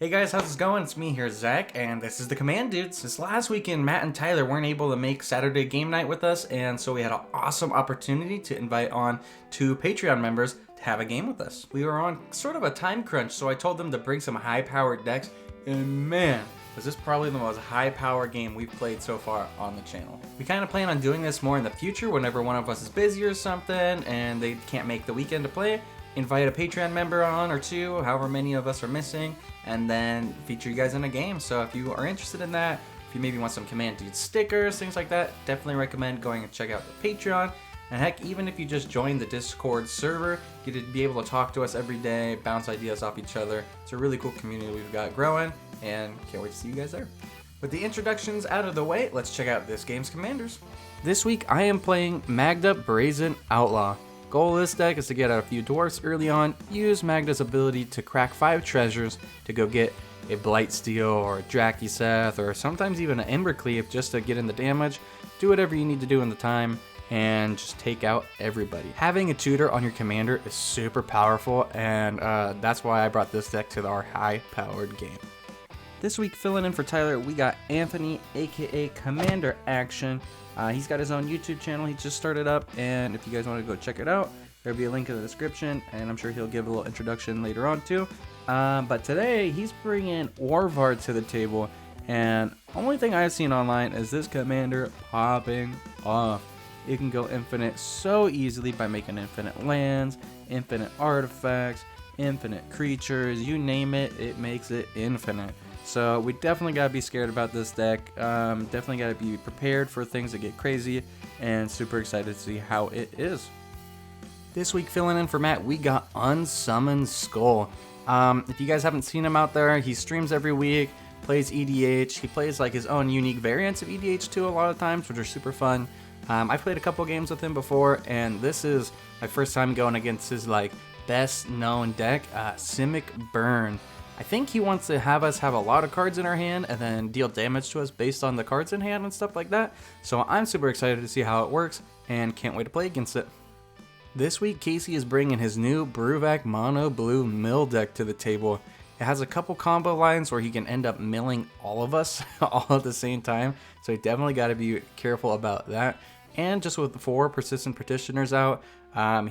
Hey guys, how's it going? It's me here, Zach, and this is the Command Dudes. This last weekend, Matt and Tyler weren't able to make Saturday game night with us, and so we had an awesome opportunity to invite on two Patreon members to have a game with us. We were on sort of a time crunch, so I told them to bring some high-powered decks, and man, was this probably the most high-power game we've played so far on the channel. We kind of plan on doing this more in the future whenever one of us is busy or something, and they can't make the weekend to play. Invite a Patreon member on or two, however many of us are missing, and then feature you guys in a game. So if you are interested in that, if you maybe want some Command Dude stickers, things like that, definitely recommend going and check out the Patreon. And heck, even if you just join the Discord server, you get to be able to talk to us every day, bounce ideas off each other. It's a really cool community we've got growing, and can't wait to see you guys there. With the introductions out of the way, let's check out this game's commanders. This week I am playing Magda Brazen Outlaw. Goal of this deck is to get out a few dwarfs early on, use Magda's ability to crack 5 treasures to go get a Blightsteel or a Drakiseth or sometimes even an Embercleave just to get in the damage, do whatever you need to do in the time, and just take out everybody. Having a tutor on your commander is super powerful, and that's why I brought this deck to our high-powered game. This week, filling in for Tyler, we got Anthony, aka Commander Action. He's got his own YouTube channel he just started up, and if you guys want to go check it out, there'll be a link in the description, and I'm sure he'll give a little introduction later on too. But today, he's bringing Orvar to the table, and only thing I've seen online is this commander popping off. You can go infinite so easily by making infinite lands, infinite artifacts, infinite creatures, you name it, it makes it infinite. So we definitely gotta be scared about this deck. Definitely gotta be prepared for things that get crazy, and super excited to see how it is. This week, filling in for Matt, we got Unsummoned Skull. If you guys haven't seen him out there, he streams every week, plays EDH. He plays like his own unique variants of EDH too a lot of times, which are super fun. I played a couple games with him before, and this is my first time going against his like best known deck, Simic Burn. I think he wants to have us have a lot of cards in our hand and then deal damage to us based on the cards in hand and stuff like that. So I'm super excited to see how it works and can't wait to play against it. This week, Casey is bringing his new Bruvac Mono Blue Mill deck to the table. It has a couple combo lines where he can end up milling all of us all at the same time. So you definitely got to be careful about that. And just with 4 Persistent Petitioners out,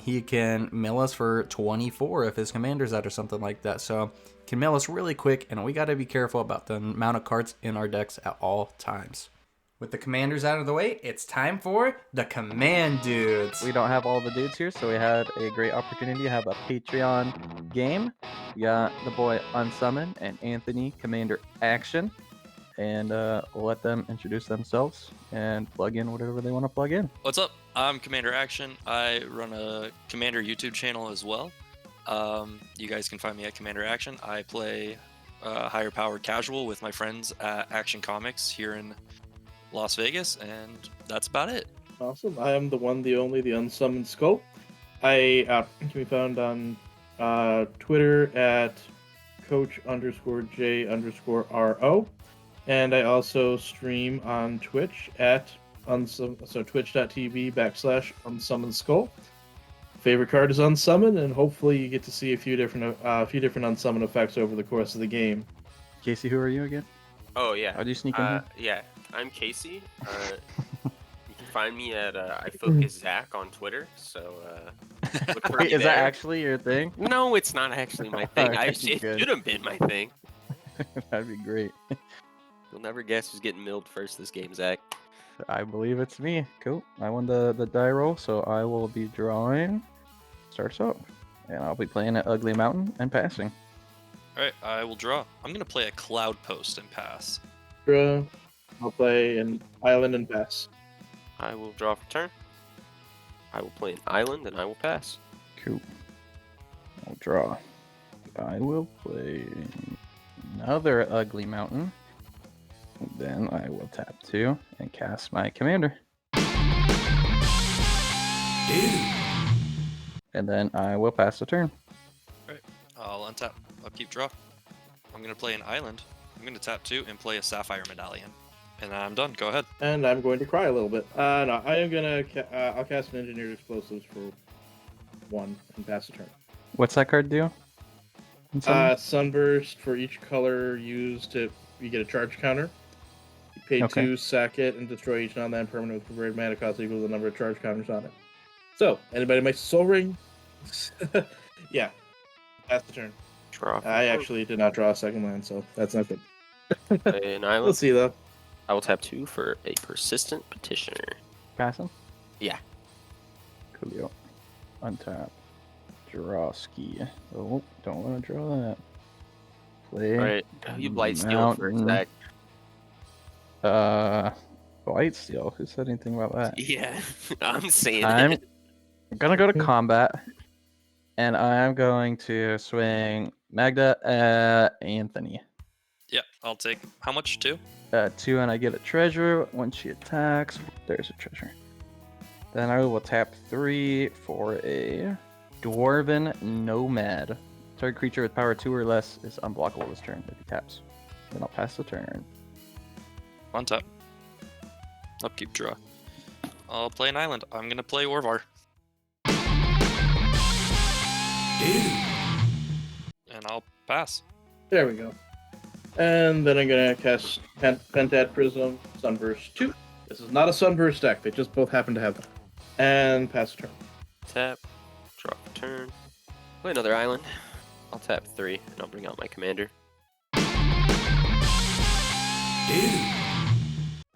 he can mill us for 24 if his commander's out or something like that. So can mill us really quick, and we got to be careful about the amount of cards in our decks at all times. With the commanders out of the way, it's time for the Command Dudes. We don't have all the dudes here, so we had a great opportunity to have a Patreon game. We got the boy Unsummoned and Anthony, Commander Action. And we'll let them introduce themselves and plug in whatever they want to plug in. What's up? I'm Commander Action. I run a Commander YouTube channel as well. You guys can find me at Commander Action. I play higher powered casual with my friends at Action Comics here in Las Vegas, and that's about it. Awesome. I am the one, the only, the Unsummoned Skull. I can be found on Twitter at Coach_J_RO. And I also stream on Twitch at twitch.tv/Unsummoned Skull. Favorite card is Unsummoned, and hopefully you get to see a few different Unsummoned effects over the course of the game. Casey, who are you again? Oh yeah. How'd you sneak in here? Yeah, I'm Casey. You can find me at I Focus Zach on Twitter. So look for me Wait, is that there. actually your thing? No, it's not actually my thing. Okay, It good. should have been my thing. That'd be great. You'll never guess who's getting milled first this game, Zach. I believe it's me. Cool. I won the die roll, so I will be drawing. Starts up. And I'll be playing at Ugly Mountain and passing. Alright, I will draw. I'm going to play a Cloud Post and pass. I'll play an Island and pass. I will draw for turn. I will play an island and I will pass. Cool. I'll draw. I will play another Ugly Mountain. Then I will tap 2 and cast my commander. And then I will pass the turn. Alright, I'll untap. Upkeep draw. I'm going to play an island. I'm going to tap 2 and play a Sapphire Medallion. And I'm done. Go ahead. And I'm going to cry a little bit. No, I am gonna. I'll cast an Engineered Explosives for 1 and pass the turn. What's that card do? Sunburst for each color used you get a charge counter. You pay Okay. 2, sack it, and destroy each non-land permanent with converted mana cost equal to the number of charge counters on it. So, anybody makes a Soul Ring? Yeah, pass the turn. Draw. I actually did not draw a second land, so that's not good. Play an island. We'll see though. I will tap 2 for a Persistent Petitioner. Pass him? Yeah. Coolio. Untap. Draw ski. Oh, don't want to draw that. Play. Alright, you Blight Steel first, Mountain. Zach. Blight Steel. Who said anything about that? Yeah, I'm saying I'm it. gonna go to combat, and I'm going to swing Magda at Anthony. Yeah, I'll take how much? 2? 2, and I get a treasure when she attacks. There's a treasure. Then I will tap 3 for a Dwarven Nomad. Target creature with power 2 or less is unblockable this turn if he taps. Then I'll pass the turn. On top. Upkeep, draw. I'll play an island. I'm gonna play Orvar. And I'll pass. There we go. And then I'm gonna cast Pentad Prism, Sunburst 2. This is not a Sunburst deck, they just both happen to have them. And pass the turn. Tap. Draw for turn. Play another island. I'll tap 3, and I'll bring out my commander.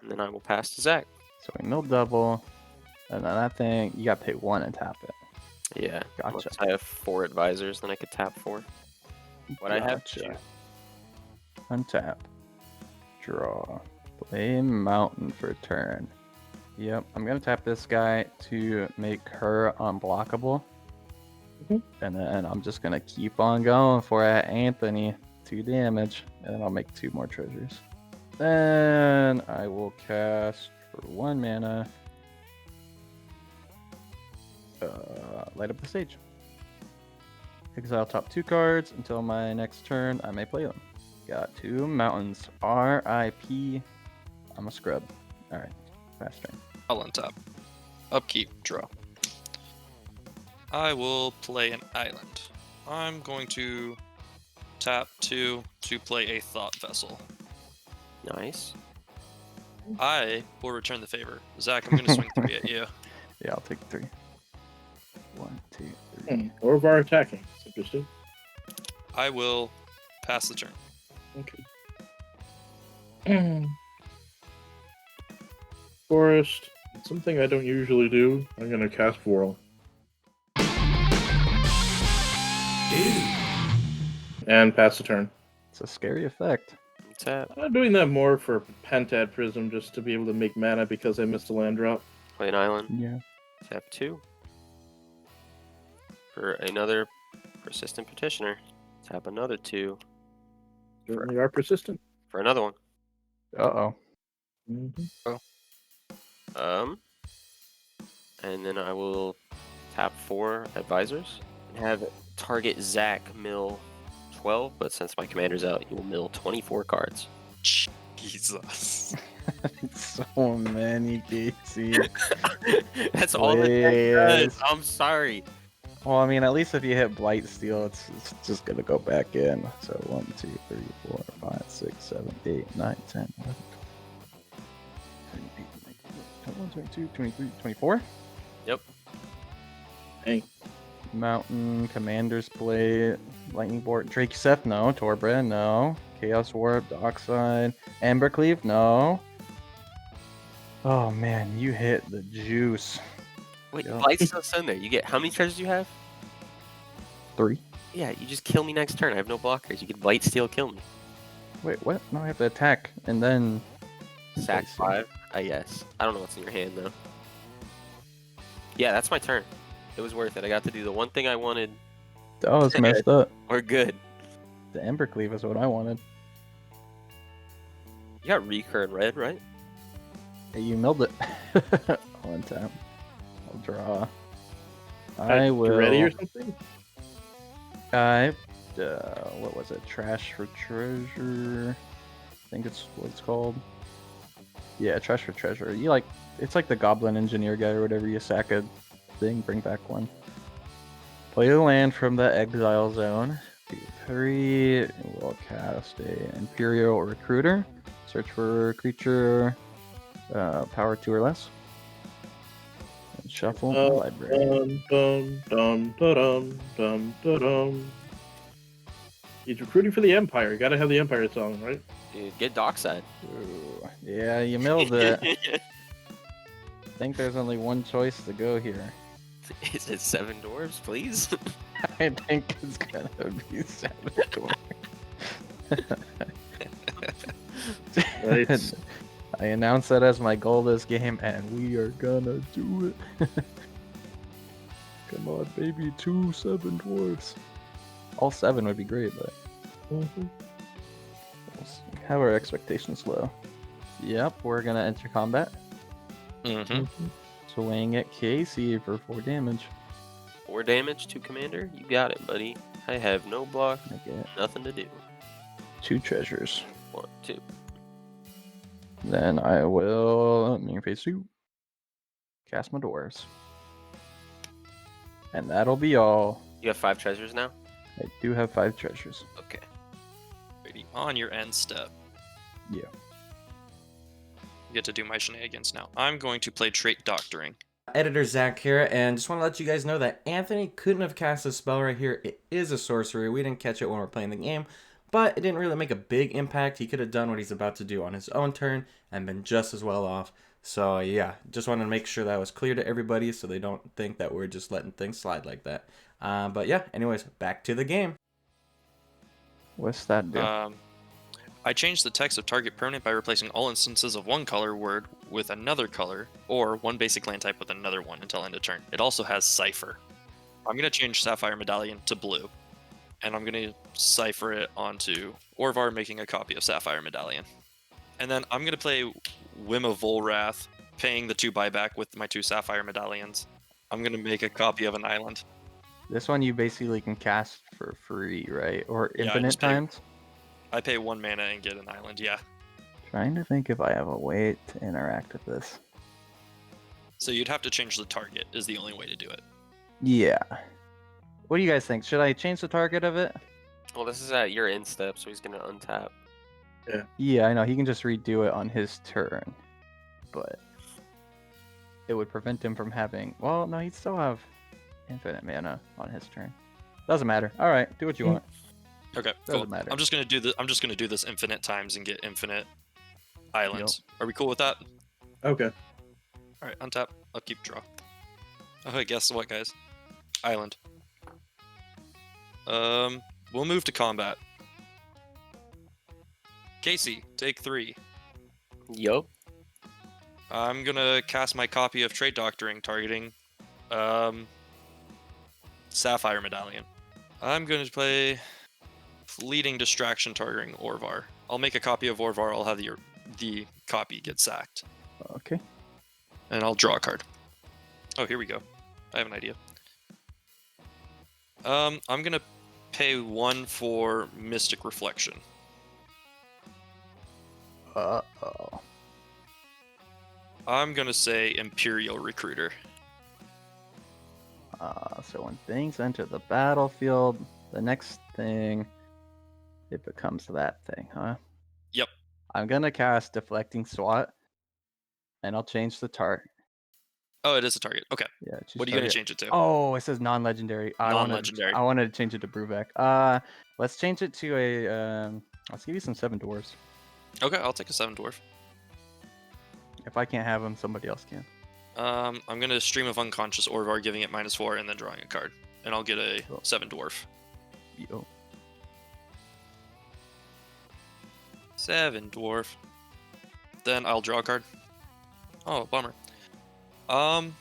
And then I will pass to Zach. So we mill double, and then that thing, you gotta pay 1 and tap it. Yeah. Gotcha. Once I have 4 advisors, then I could tap 4. What I have to. Untap. Draw. Play mountain for turn. Yep, I'm gonna tap this guy to make her unblockable. Mhm. And then I'm just gonna keep on going for it. Anthony. 2 damage. And then I'll make 2 more treasures. Then I will cast for 1 mana. Light up the stage. Exile top 2 cards until my next turn. I may play them. Got 2 mountains. R.I.P. I'm a scrub. Alright, fast turn. I'll untap. Upkeep, draw. I will play an island. I'm going to tap 2 to play a Thought Vessel. Nice. I will return the favor. Zach, I'm going to swing 3 at you. Yeah, I'll take 3. 1, 2, 3. Orvar attacking. It's interesting. I will pass the turn. Okay. Forest. Something I don't usually do. I'm gonna cast Vorel. And pass the turn. It's a scary effect. Tap. I'm doing that more for Pentad Prism just to be able to make mana because I missed a land drop. Play an island. Yeah. Tap 2. For another Persistent Petitioner. Tap another 2. Certainly are persistent. For another one. Uh-oh. And then I will tap 4 advisors and have target Zach mill 12, but since my commander's out, you will mill 24 cards. Jesus. So many DC. That's all the deck Please. does. I'm sorry. Well, I mean, at least if you hit Blight Steel, it's just gonna go back in. So 1, 2, 3, 4, 5, 6, 7, 8, 9, 10, 11, 12, 22, 23, 24. Yep. Hey. Mountain, Commander's Blade, Lightning Bolt, Drake Seth, no. Torbrand, no. Chaos Warp, Dockside, Ambercleave, no. Oh man, you hit the juice. Wait, Yeah. Blight's still in there. You get how many treasures do you have? 3. Yeah, you just kill me next turn. I have no blockers. You can Blight Steel, kill me. Wait, what? No, I have to attack and then Sack Blight Steel. 5. Yes. I don't know what's in your hand though. Yeah, that's my turn. It was worth it. I got to do the one thing I wanted. Oh, it's messed up. We're good. The Embercleave is what I wanted. You got recur in red, right? Hey, you milled it. One time. I'll draw. I You will. ready or something? What was it? Trash for treasure. I think it's what it's called. Yeah, trash for treasure. You like, it's like the Goblin Engineer guy or whatever. You sack a thing, bring back one. Play a land from the exile zone to 3, we'll cast a Imperial Recruiter. Search for creature power 2 or less. And shuffle the library. Dum. He's recruiting for the Empire. You gotta have the Empire song, right? Dude, get Dockside. Ooh, yeah, you milled it. I think there's only one choice to go here. Is it 7 dwarves, please? I think it's gonna be 7 dwarves. Nice. I announced that as my goal this game, and we are gonna do it. Come on, baby, 2 7 dwarves. All 7 would be great, but let's have our expectations low. Yep, we're gonna enter combat. Mm-hmm. Swing at Casey for 4 damage. 4 damage to commander? You got it, buddy. I have no block, I get nothing to do. 2 treasures. 1, 2. Then I will main phase 2. Cast my dwarves. And that'll be all. You have 5 treasures now? I do have 5 treasures. Okay. Ready on your end step. Yeah. You get to do my shenanigans now. I'm going to play Trait Doctoring. Editor Zach here, and just want to let you guys know that Anthony couldn't have cast this spell right here. It is a sorcery. We didn't catch it when we were playing the game, but it didn't really make a big impact. He could have done what he's about to do on his own turn and been just as well off. So yeah, just wanted to make sure that was clear to everybody so they don't think that we're just letting things slide like that. But yeah, anyways, back to the game. What's that do? I changed the text of target permanent by replacing all instances of one color word with another color, or one basic land type with another one until end of turn. It also has Cipher. I'm going to change Sapphire Medallion to blue, and I'm going to cipher it onto Orvar, making a copy of Sapphire Medallion. And then I'm going to play Whim of Volrath, paying the 2 buyback with my 2 Sapphire Medallions. I'm going to make a copy of an island. This one you basically can cast for free, right? Or Yeah, I infinite just pay- times? I pay 1 mana and get an island, yeah. Trying to think if I have a way to interact with this. So you'd have to change the target, is the only way to do it. Yeah. What do you guys think? Should I change the target of it? Well, this is at your end step, so he's going to untap. Yeah, I know. He can just redo it on his turn. But it would prevent him from having... Well, no, he'd still have infinite mana on his turn. Doesn't matter. All right, do what you want. Okay, Doesn't cool. matter. I'm just gonna do this infinite times and get infinite islands. Are we cool with that? Okay. All right, untap, upkeep, draw. Okay, guess what, guys? Island. We'll move to combat. Casey, take 3. Yup. I'm gonna cast my copy of Trait Doctoring, targeting Sapphire Medallion. I'm gonna play Fleeting Distraction, targeting Orvar. I'll make a copy of Orvar. I'll have the copy get sacked, Okay. and I'll draw a card. Oh, here we go. I have an idea. I'm gonna pay 1 for Mystic Reflection. Uh-oh. I'm gonna say Imperial Recruiter. So when things enter the battlefield, the next thing, it becomes that thing, huh? Yep. I'm gonna cast Deflecting Swat, and I'll change the target. Oh, it is a target. Okay. Yeah. choose What are you gonna target. change it to? Oh, it says non-legendary. Non-legendary. I wanted to change it to Bruvac. Let's change it to a. Let's give you some 7 dwarves. Okay, I'll take a 7 dwarf. If I can't have them, somebody else can. I'm gonna Stream of Unconscious Orvar, giving it -4, and then drawing a card, and I'll get a Cool. 7 dwarf. Yo. 7 dwarf. Then I'll draw a card. Oh, bummer. I'm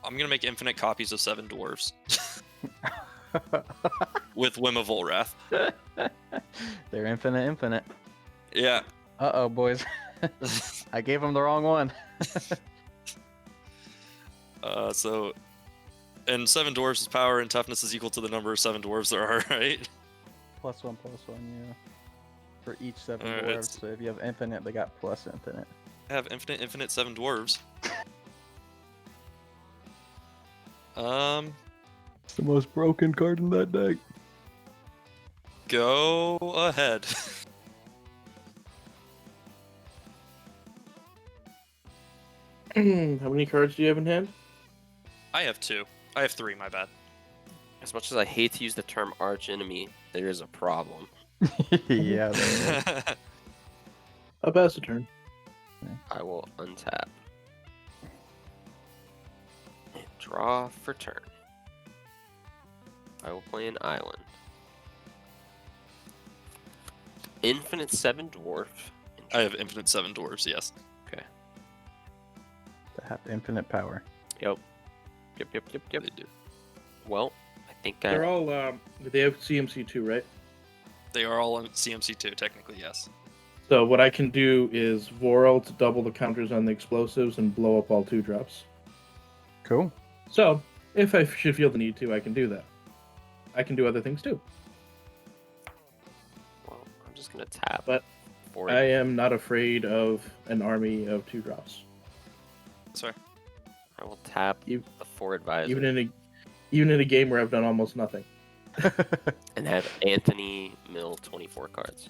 gonna make infinite copies of 7 dwarves with Whim of Volrath. They're infinite. Yeah. Uh-oh, boys. I gave him the wrong one. And 7 dwarves' power and toughness is equal to the number of 7 dwarves there are, right? +1, yeah. For each 7 Alright, dwarves. So if you have infinite, they got plus infinite. I have infinite 7 dwarves. It's the most broken card in that deck. Go ahead. How many cards do you have in hand? I have 2. I have 3, my bad. As much as I hate to use the term arch enemy, there is a problem. Yeah, there is. I'll pass the turn. I will untap. And draw for turn. I will play an island. Infinite 7 dwarf. I have infinite 7 dwarves, yes. Okay. They have infinite power. Yep. Yep. They do. Well, I think They're all they have CMC2, right? They are all on CMC2, technically, yes. So what I can do is Vorel to double the counters on the explosives and blow up all 2-drops. Cool. So if I should feel the need to, I can do that. I can do other things too. Well, I'm just gonna tap. But for I it. am not afraid of an army of 2-drops. Sorry. I will tap You- the 4 advisors Even in a game where I've done almost nothing. and have Anthony mill 24 cards.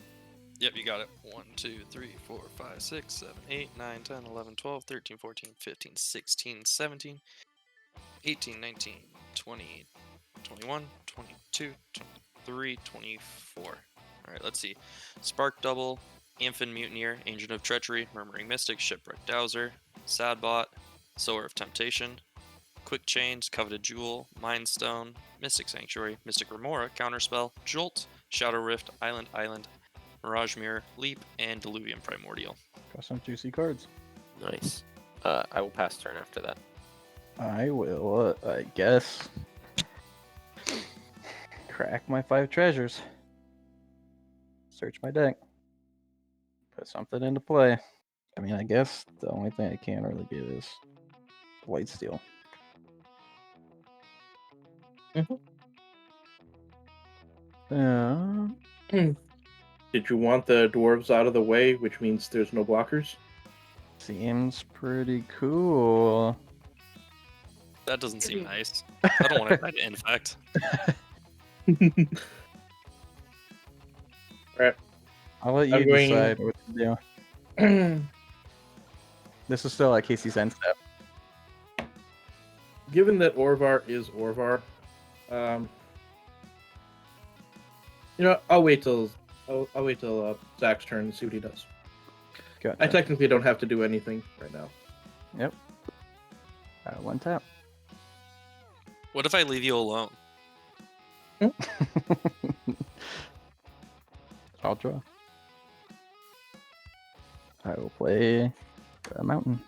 Yep, you got it. 1, 2, 3, 4, 5, 6, 7, 8, 9, 10, 11, 12, 13, 14, 15, 16, 17, 18, 19, 20, 21, 22, 23, 24. Alright, let's see. Spark Double, Amphin Mutineer, Ancient of Treachery, Murmuring Mystic, Shipwreck Dowser, Sadbot, Sower of Temptation, Quick Chains, Coveted Jewel, Mind Stone, Mystic Sanctuary, Mystic Remora, Counterspell, Jolt, Shadow Rift, Island, Mirage Mirror, Leap, and Diluvian Primordial. Got some juicy cards. Nice. I will pass turn after that. I will, I guess, crack my 5 treasures. Search my deck. Put something into play. I mean, I guess the only thing I can really get is white steel. Did you want the dwarves out of the way, which means there's no blockers? Seems pretty cool. That doesn't seem nice. I don't want to infect. I'll let you I'm going- decide what to do. This is still at Casey's end step. Given that Orvar is Orvar, I'll wait till Zach's turn and see what he does. Gotcha. I technically don't have to do anything right now. Yep. 1 tap. What if I leave you alone? I'll draw. I will play the mountain.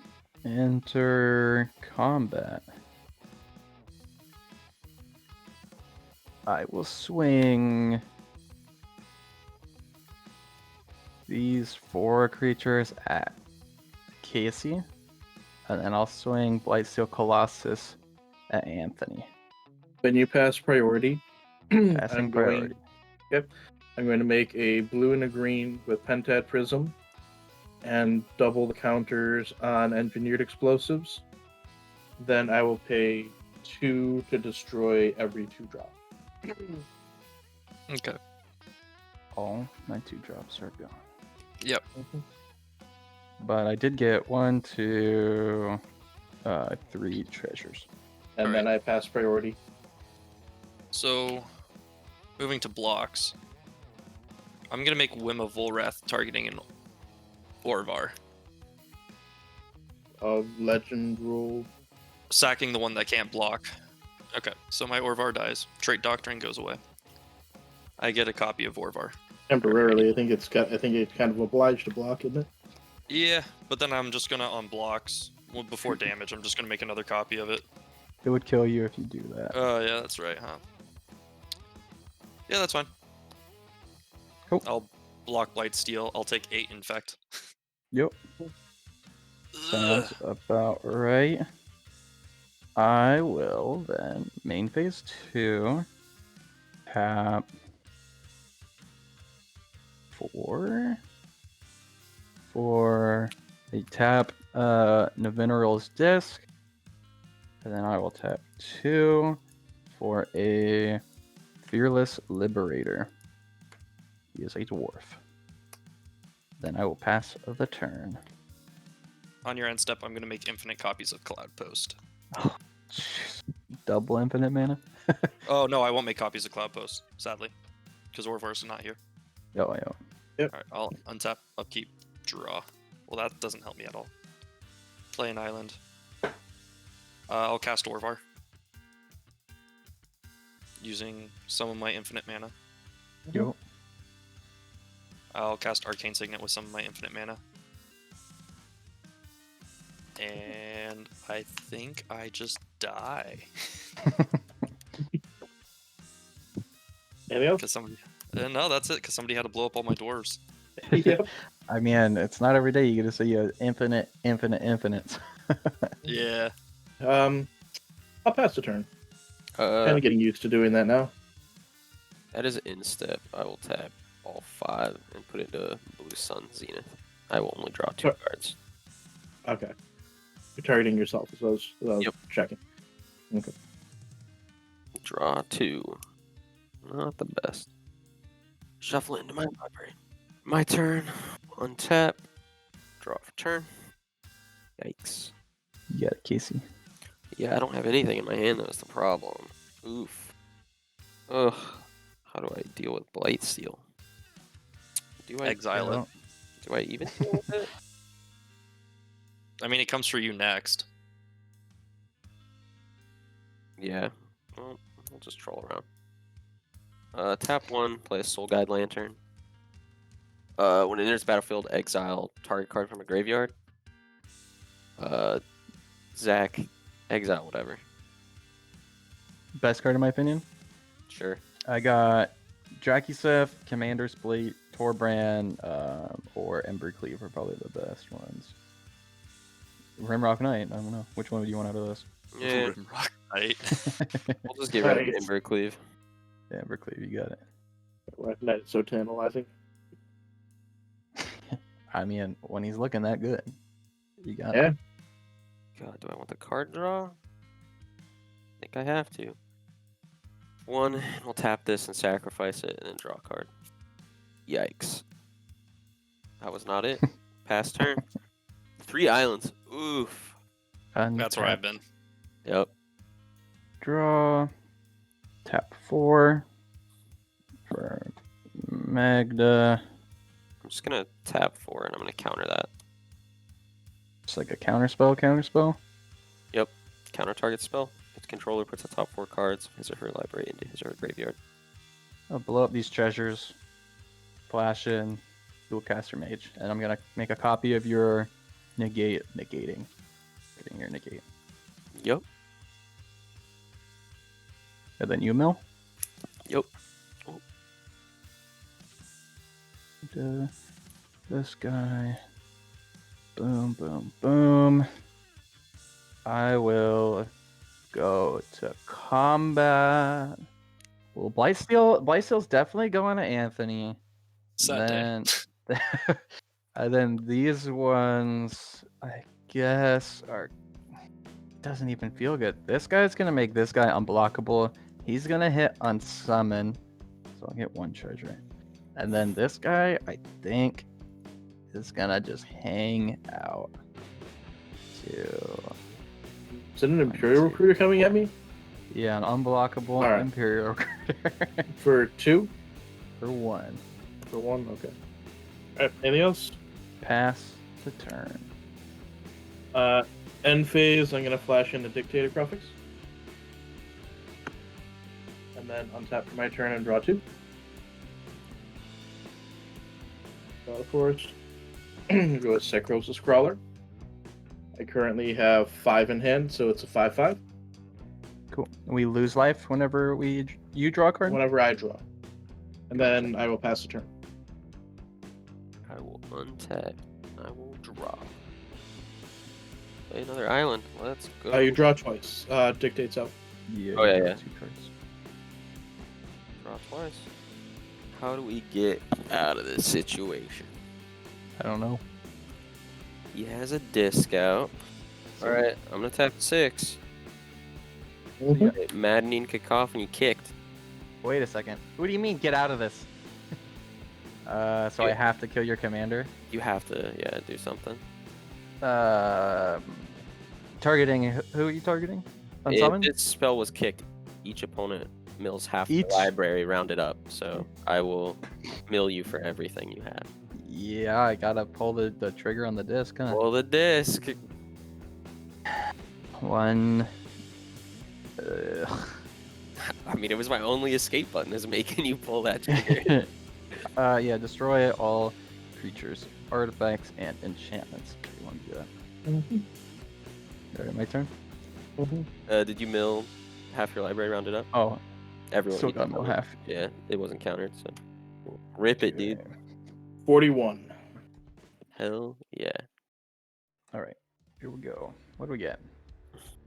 Enter combat. I will swing these 4 creatures at Casey, and then I'll swing Blightsteel Colossus at Anthony. When you pass priority, Passing priority. I'm going to make a blue and a green with Pentad Prism and double the counters on Engineered Explosives. Then I will pay 2 to destroy every 2-drop. Okay. All my 2-drops are gone. Yep. But I did get 1, 2, 3 treasures. And then I pass priority. So, moving to blocks. I'm gonna make Whim of Volrath targeting an Orvar. Legend rule. Sacking the one that can't block. Okay, so my Orvar dies. Trait Doctrine goes away. I get a copy of Orvar. Temporarily, I think it's kind of obliged to block, isn't it? Yeah, but then I'm just gonna on blocks. Well, before damage, I'm just gonna make another copy of it. It would kill you if you do that. Oh, yeah, that's right, huh? Yeah, that's fine. Cool. I'll block Blight Steel. I'll take 8 Infect. Yep. Sounds about right. I will then main phase 2 tap 4 for a tap Navineral's Disc, and then I will tap 2 for a Fearless Liberator. He is a dwarf. Then I will pass the turn. On your end step, I'm going to make infinite copies of Cloud Post. Jeez. Double infinite mana? Oh, no, I won't make copies of Cloud Post, sadly. Because Orvar's not here. Yo. Alright, I'll untap, upkeep, draw. Well, that doesn't help me at all. Play an island. I'll cast Orvar. Using some of my infinite mana. Yo. I'll cast Arcane Signet with some of my infinite mana. And I think I just die. Anything else? Because somebody... no, that's it, because somebody had to blow up all my dwarves. Yep. I mean, it's not every day you get to see a infinites. Yeah. I'll pass the turn. Kind Uh, of getting used to doing that now. that is in step. I will tap all 5 and put it into Blue Sun Zenith. I will only draw 2 Sure. cards. Okay. You're targeting yourself as I was Yep. checking. Okay. Draw 2. Not the best. Shuffle it into my library. My turn. Untap. Draw for turn. Yikes. You got it, Casey. Yeah, I don't have anything in my hand. That's the problem. Oof. Ugh. How do I deal with Blightsteel? Do I Exile it. Do I even deal with it? I mean, it comes for you next. Yeah. Well, I'll just troll around. Tap 1, play a Soul Guide Lantern. When it enters battlefield, exile target card from a graveyard. Zach, exile whatever. Best card in my opinion. Sure. I got Drakiseth, Commander's Plate, Torbrand, or Embercleave are probably the best ones. Rimrock Knight, I don't know. Which one do you want out of this? Yeah, Rimrock Knight. we'll just get rid of Nice. Embercleave. Yeah, Embercleave, you got it. That is so tantalizing. I mean, when he's looking that good, you got Yeah. it. God, do I want the card draw? I think I have to. 1, and we'll tap this and sacrifice it and then draw a card. Yikes. That was not it. Pass turn. 3 islands. Oof. That's where Untap, I've been. Yep. Draw. Tap 4 for Magda. I'm just gonna tap 4 and I'm gonna counter that. It's like a counterspell. Counter target spell. Its controller puts the top 4 cards of his or her library into his or her graveyard. I'll blow up these treasures, flash in, dual caster mage, and I'm gonna make a copy of your negating your negate, Yep. and then you mill. Yep. This guy. Boom, boom, boom. I will go to combat. Well, Blightsteel's definitely going to Anthony. Sad then, day. and then these ones, I guess, are doesn't even feel good. This guy's gonna make this guy unblockable. He's gonna hit unsummon, so I'll get 1 treasure. And then this guy, I think, is gonna just hang out. Is it an Imperial Recruiter coming at me? Yeah, an unblockable Alright. Imperial Recruiter For 2? for 1. For 1? Okay. Alright, anything else? Pass the turn. End phase, I'm going to flash into Dictator Graphics. And then untap for my turn and draw 2. Of course. Go with Sekros the Scrawler. I currently have 5 in hand, so it's a 5/5. Cool. We lose life whenever you draw a card. Whenever I draw. And then I will pass the turn. I will untap. I will draw. Play another island. Let's go. You draw twice. Dictates out. Yeah. Oh, yeah, you draw yeah. 2 cards. Draw twice. How do we get out of this situation? I don't know. He has a disc out. Alright, I'm gonna tap 6. Mhm. Maddening cacophony kicked. Wait a second. What do you mean, get out of this? So I have to kill your commander. You have to, yeah, do something. Targeting who are you targeting? If Unsummoned? this spell was kicked, each opponent mills half Each? the library rounded up. So I will mill you for everything you have. Yeah, I gotta pull the trigger on the disc, huh? Well, the disc. One. I mean, it was my only escape button is making you pull that trigger. Yeah, destroy all creatures, artifacts, and enchantments. You want to do that? Alright, my turn. Did you mill half your library rounded up? Oh, Everyone. still you got did no that. half. Yeah, it wasn't countered. So rip it, dude. 41. Hell yeah. Alright, here we go. What do we get?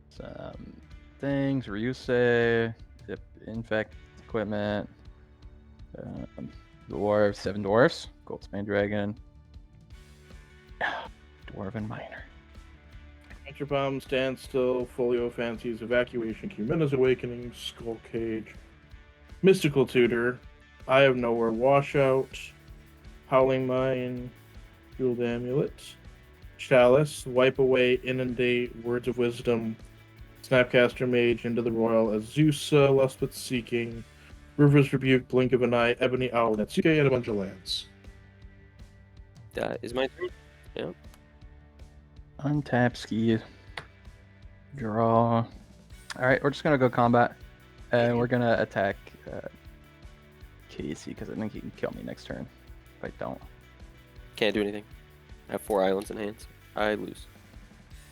Some things, Ryusei, infect equipment, dwarves, 7 dwarfs, Goldspan Dragon, Dwarven Miner. Enter Bomb, Standstill, Folio Fancies, Evacuation, Cumina's Awakening, Skull Cage, Mystical Tutor, Eye of Nowhere, Washout, Howling Mine, Jeweled Amulet, Chalice, Wipe Away, Inundate, Words of Wisdom, Snapcaster Mage, Into the Royal, Azusa, Luspeth Seeking, River's Rebuke, Blink of an Eye, Ebony Owl, Netsuke, and a bunch of lands. That is my turn. Yeah. Untap, ski, draw. Alright, we're just gonna go combat. And we're gonna attack Casey, because I think he can kill me next turn if I don't. Can't do anything. I have 4 islands in hands. I lose.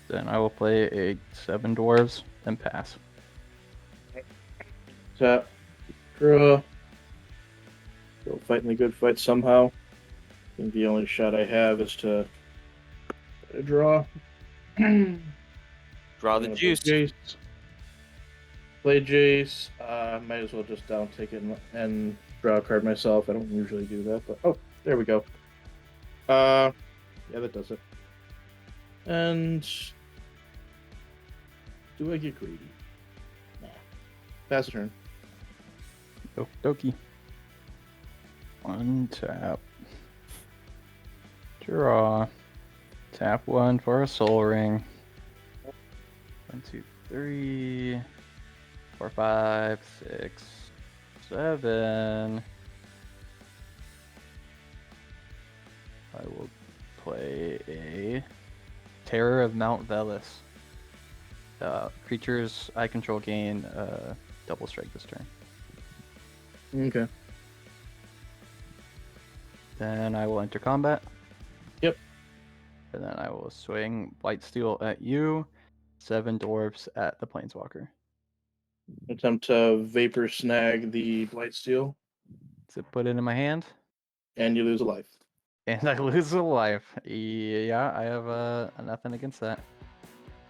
Then I will play a 7 dwarves and pass. Tap, draw. Still fighting the good fight somehow. I think the only shot I have is to draw. Draw the juice. Play Jace. Might as well just down ticket and draw a card myself. I don't usually do that, but oh, there we go. Yeah, that does it. And do I get greedy? Nah. Pass turn. Okie dokie. Untap. Draw. Tap 1 for a soul ring. 1, 2, 3, 4, 5, 6, 7. I will play a Terror of Mount Velis. Creatures I control gain double strike this turn. Okay. Then I will enter combat. Yep. And then I will swing Blightsteel at you, 7 dwarves at the Planeswalker. Attempt to vapor snag the Blightsteel, So put it in my hand, and you lose a life. and I lose a life. Yeah, I have nothing against that.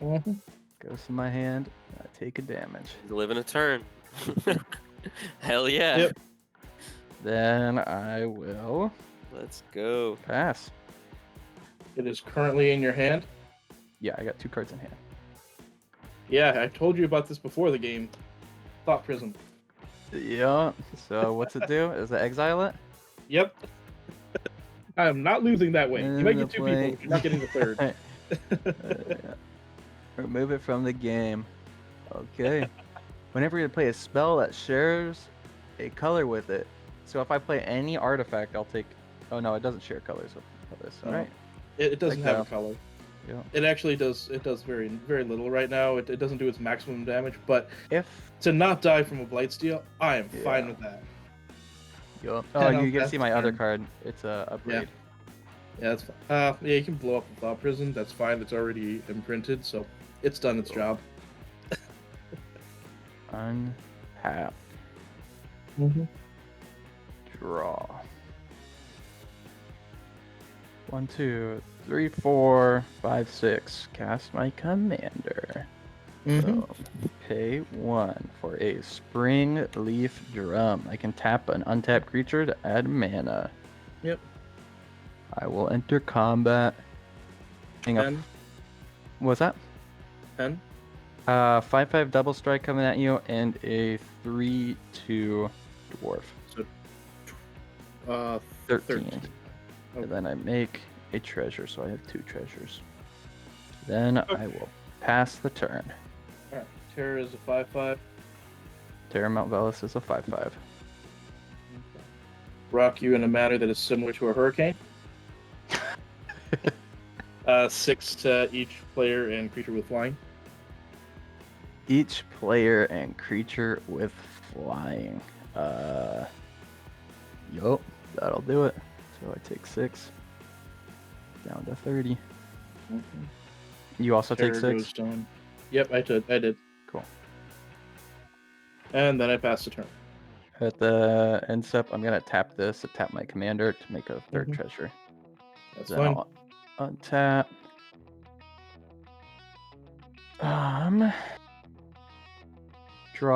Mm-hmm. Goes to my hand, I take a damage. He's living a turn. Hell yeah. Yep. Then I will Let's go. pass. It is currently in your hand. Yeah, I got 2 cards in hand. Yeah, I told you about this before the game. Thought Prism. Yeah, so what's it do? Is it exile it? Yep. I am not losing that way. You might get 2 Play. people, but you're not getting the third. Yeah. Remove it from the game. Okay. Whenever you play a spell that shares a color with it, so if I play any artifact, I'll take. Oh no, it doesn't share colors with this. All No. right. It doesn't Like have that. a color. Yeah. It actually does. It does very, very little right now. It doesn't do its maximum damage, but If. to not die from a Blightsteel, I am fine Yeah. with that. Yup. Yeah, Oh, no, you get to that's see my other fair. card. It's a upgrade. Yeah, that's fine. Yeah, you can blow up the Thought Prison. That's fine. It's already imprinted, so it's done its job. Untap. Mm-hmm. Draw. 1, 2, 3, 4, 5, 6. Cast my commander. So, pay 1 for a Spring Leaf Drum. I can tap an untapped creature to add mana. Yep. I will enter combat. Hang up. 10. What's that? 10. 5/5 double strike coming at you, and a 3/2 dwarf. So, 13. 13. And then I make a treasure, so I have 2 treasures. Then I will pass the turn. Alright, Terror is a 5/5. Terra Mount Velis is a 5/5. Rock you in a manner that is similar to a hurricane. 6 to each player and creature with flying. Each player and creature with flying. Yup, that'll do it. So I take 6. Down to 30. You also Terror take 6? goes down. Yep, I did. Cool. And then I pass the turn. At the end step, I'm going to tap this, tap my commander to make a 3rd Mhm. treasure. That's Then fine. I'll untap.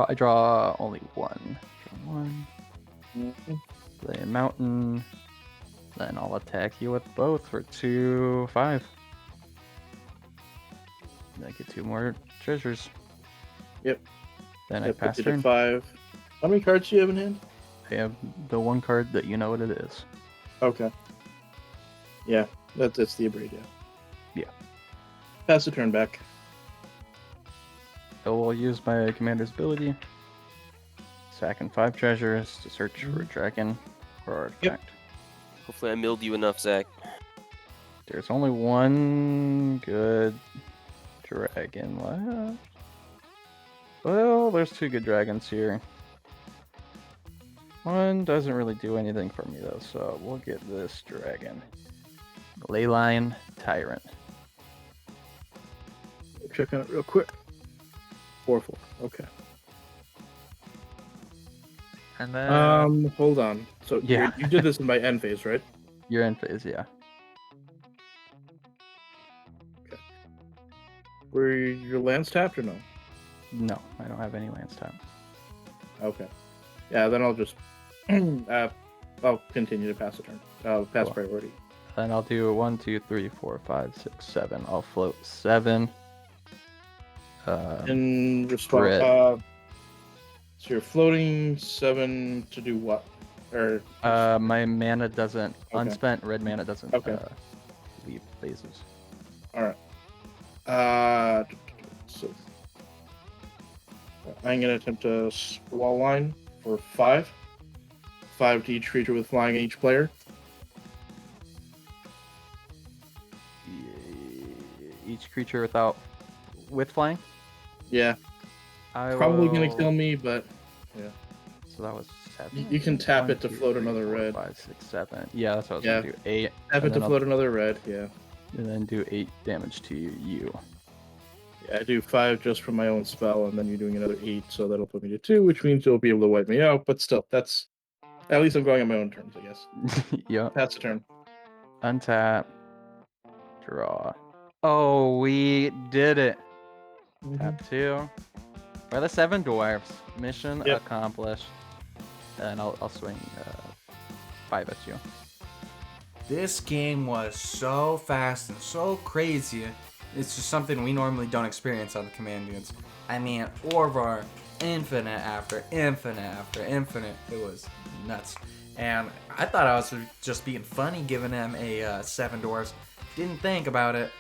I draw only 1. Draw 1. Mhm. Play a mountain. Then I'll attack you with both for 2/5. Then I get 2 more treasures. Yep. Then I That pass puts it at turn. 5. How many cards do you have in hand? I have the 1 card that you know what it is. Okay. Yeah, that's the Abrid, yeah. Yeah. Pass the turn back. I will use my commander's ability. Sacking 5 treasures to search for a dragon or artifact. Hopefully I milled you enough, Zach. There's only 1 good dragon left. Well, there's 2 good dragons here. 1 doesn't really do anything for me though, so we'll get this dragon. Leyline Tyrant. Check on it real quick. 4/4. Okay. And then Hold on. So Yeah. you did this in my end phase, right? you're in phase, yeah. Were your lands tapped or no? No, I don't have any lands tapped. Okay. Yeah, then I'll just I'll continue to pass the turn. Pass Cool. priority. Then I'll do 1, 2, 3, 4, 5, 6, 7. I'll float 7. In response, Red. so you're floating 7 to do what? Or My mana doesn't Okay. unspent red mana doesn't Okay. leave phases. all right. So I'm gonna attempt a wall line for 5. 5 to each creature with flying in each player. Each creature with flying. Yeah, I probably gonna will- kill me, but So that was 7. you can tap 1, it to 2, float 3, another 4, red. 5, 6, 7. Yeah, that's what I was Yeah. gonna do. 8. Tap and it to then I'll- float another red. Yeah. And then do 8 damage to you. Yeah, I do 5 just from my own spell, and then you're doing another 8, so that'll put me to 2, which means you'll be able to wipe me out. But still, that's at least I'm going on my own terms, I guess. Yeah. Pass the turn. Untap. Draw. Oh, we did it. Mm-hmm. Tap 2. We're the 7 dwarfs. Mission Yep. accomplished. And I'll swing 5 at you. This game was so fast and so crazy. It's just something we normally don't experience on the command units. I mean, Orvar, infinite after infinite after infinite. It was nuts. And I thought I was just being funny giving him a 7 dwarfs. Didn't think about it.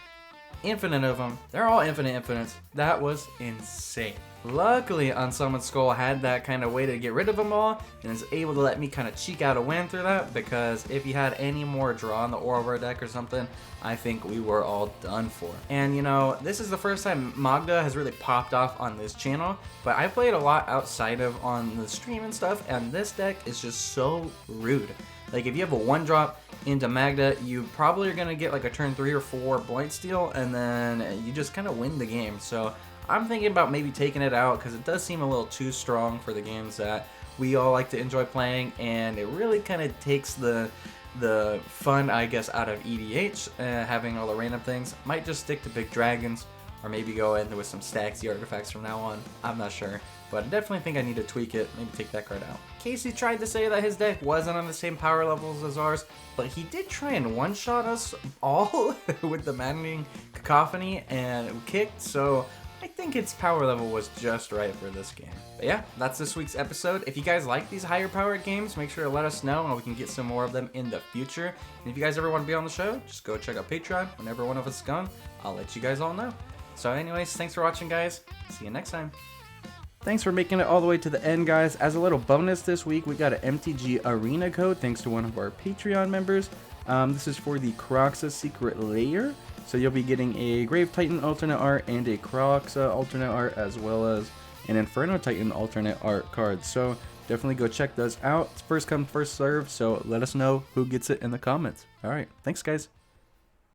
Infinite of them. They're all infinite infinites. That was insane. Luckily, Unsummoned Skull had that kind of way to get rid of them all and is able to let me kind of cheek out a win through that, because if he had any more draw on the Orvar deck or something, I think we were all done for. And you know, this is the first time Magda has really popped off on this channel, but I played a lot outside of on the stream and stuff, and this deck is just so rude. Like, if you have a 1-drop into Magda, you probably are going to get like a turn 3 or 4 Blightsteel, and then you just kind of win the game. So I'm thinking about maybe taking it out, because it does seem a little too strong for the games that we all like to enjoy playing, and it really kind of takes the fun, I guess, out of EDH, having all the random things. Might just stick to big dragons, or maybe go in with some Staxy artifacts from now on. I'm not sure, but I definitely think I need to tweak it, maybe take that card out. Casey tried to say that his deck wasn't on the same power levels as ours, but he did try and one-shot us all with the maddening cacophony and kicked, so I think its power level was just right for this game. But yeah, that's this week's episode. If you guys like these higher powered games, make sure to let us know and we can get some more of them in the future. And if you guys ever want to be on the show, just go check out Patreon. Whenever one of us is gone, I'll let you guys all know. So anyways, thanks for watching, guys. See you next time. Thanks for making it all the way to the end, guys. As a little bonus this week, we got an MTG Arena code thanks to one of our Patreon members. This is for the Croxa Secret Lair. So you'll be getting a Grave Titan alternate art and a Croxa alternate art, as well as an Inferno Titan alternate art card. So definitely go check those out. It's first come, first serve. So let us know who gets it in the comments. All right. Thanks, guys.